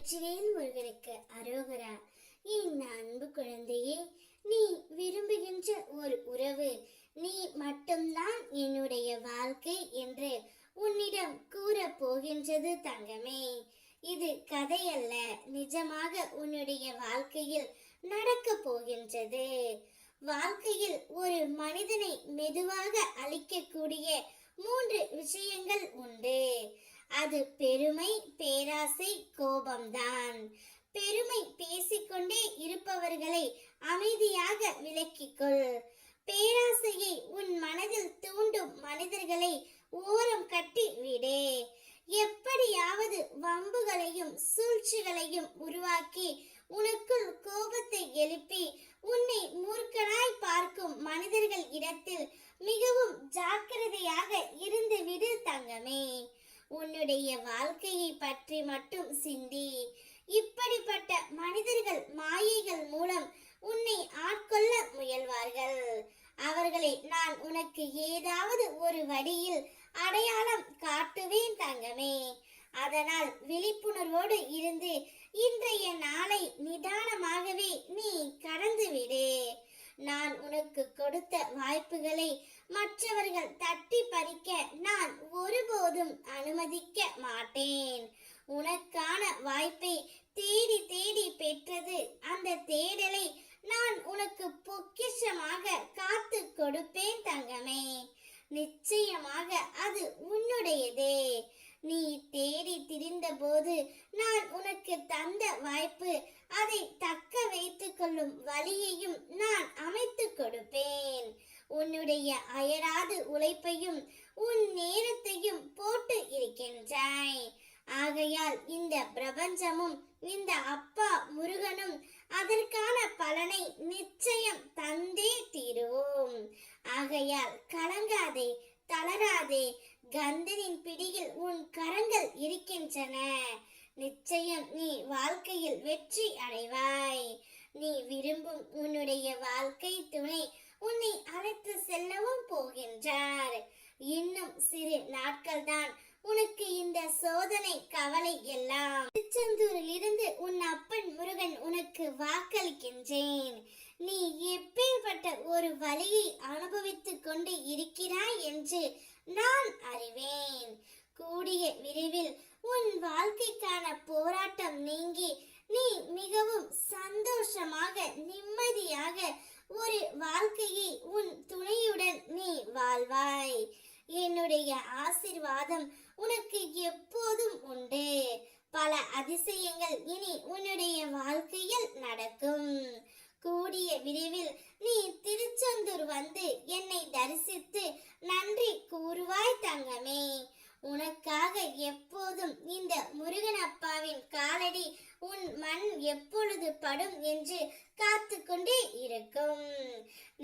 வெற்றிவேல் முருகனுக்கு அரோகரா. என் அன்பு குழந்தையே, நீ விரும்புகின்ற ஒரு உறவு நீ மட்டும்தான் என்னுடைய வாழ்க்கை என்று உன்னிடம் கூற போகின்றது தங்கமே. இது கதையல்ல, நிஜமாக உன்னுடைய வாழ்க்கையில் நடக்க போகின்றது. வாழ்க்கையில் ஒரு மனிதனை மெதுவாக அழிக்கக்கூடிய 3 விஷயங்கள் உண்டு. அது பெருமை, பேராசை, கோபம்தான். பெருமை பேசிக்கொண்டே இருப்பவர்களை அமைதியாக விலக்கிக்கொள். பேராசையை உன் மனதில் தூண்டும் மனிதர்களை ஓரம் கட்டி விடு. எப்படியாவது வம்புகளையும் சூழ்ச்சிகளையும் உருவாக்கி உனக்குள் கோபத்தை எழுப்பி உன்னை மூர்க்கனாய் பார்க்கும் மனிதர்கள் இடத்தில் மிகவும் ஜாக்கிரதையாக இருந்து விடு தங்கமே. உன்னுடைய வாழ்க்கையை பற்றி மட்டும் சிந்தி. இப்படிப்பட்ட மனிதர்கள் மாயைகள் மூலம் உன்னை ஆட்கொள்ள முயல்வார்கள். அவர்களை நான் உனக்கு ஏதாவது ஒரு வழியில் அடையாளம் காட்டுவேன் தங்கமே. அதனால் விழிப்புணர்வோடு இருந்து இன்றைய நாளை நிதானமாகவே நீ கடந்துவிடு. நான் உனக்கு கொடுத்த வாய்ப்புகளை மற்றவர்கள் தட்டி பறிக்க நான் ஒருபோதும் அனுமதிக்க மாட்டேன். உனக்கான வாய்ப்பை தேடி தேடி பெற்றது அந்த தேடலை நான் உனக்கு பொக்கிஷமாக காத்து கொடுப்பேன் தங்கமே. நிச்சயமாக அது உன்னுடையதே. நீ தேடி திரிந்த போது நான் உனக்கு தந்த வாய்ப்பு, அதை தக்க வைத்துக் கொள்ளும் வழியையும் நான் அமைத்து கொடுப்பேன். உன்னுடைய அயராது உழைப்பையும் உன் நேரத்தையும் போட்டு இருக்கின்றாய். ஆகையால் இந்த பிரபஞ்சமும் இந்த அப்பா முருகனும் அதற்கான பலனை நிச்சயம் தந்தே தீருவோம். ஆகையால் கலங்காதே, தளராதே. கந்தனின் பிடியில் உன் கரங்கள் இருக்கின்றன. நிச்சயம் நீ வாழ்க்கையில் வெற்றி அடைவாய். நீ விரும்பும் உன்னுடைய வாழ்க்கை துணை உன்னை அழைத்து செல்லவும் போகின்றார். இன்னும் சிறு நாட்கள் தான் உனக்கு இந்த சோதனை கவலை எல்லாம். திருச்செந்தூரில் இருந்து உன் அப்பன் முருகன் உனக்கு வாக்களிக்கின்றேன். நீ எப்பேற்பட்ட ஒரு வலியை அனுபவித்துக் கொண்டு இருக்கிறாய் என்று நான் அறிவேன். கூடிய விரைவில் உன் வாழ்க்கைக்கான போராட்டம் நீங்கி நீ மிகவும் சந்தோஷமாக நிம்மதியாக ஒரு வாழ்க்கையை உன் துணையுடன் நீ வாழ்வாய். என்னுடைய ஆசீர்வாதம் உனக்கு எப்போதும் உண்டு. பல அதிசயங்கள் இனி உன்னுடைய வாழ்க்கையில் நடக்கும். கூடிய விரைவில் நீ திருச்செந்தூர் வந்து என்னை தரிசித்து நன்றி கூறுவாய் தங்கமே. உனக்காக எப்போதும் இந்த முருகன் அப்பாவின் காலடி உன் மண் எப்பொழுது படும் என்று காத்து கொண்டே இருக்கும்.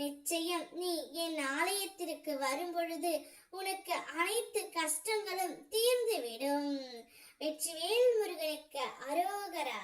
நிச்சயம் நீ என் ஆலயத்திற்கு வரும் பொழுது உனக்கு அனைத்து கஷ்டங்களும் தீர்ந்துவிடும். வெற்றிவேல் முருகனுக்கு அரோகரா.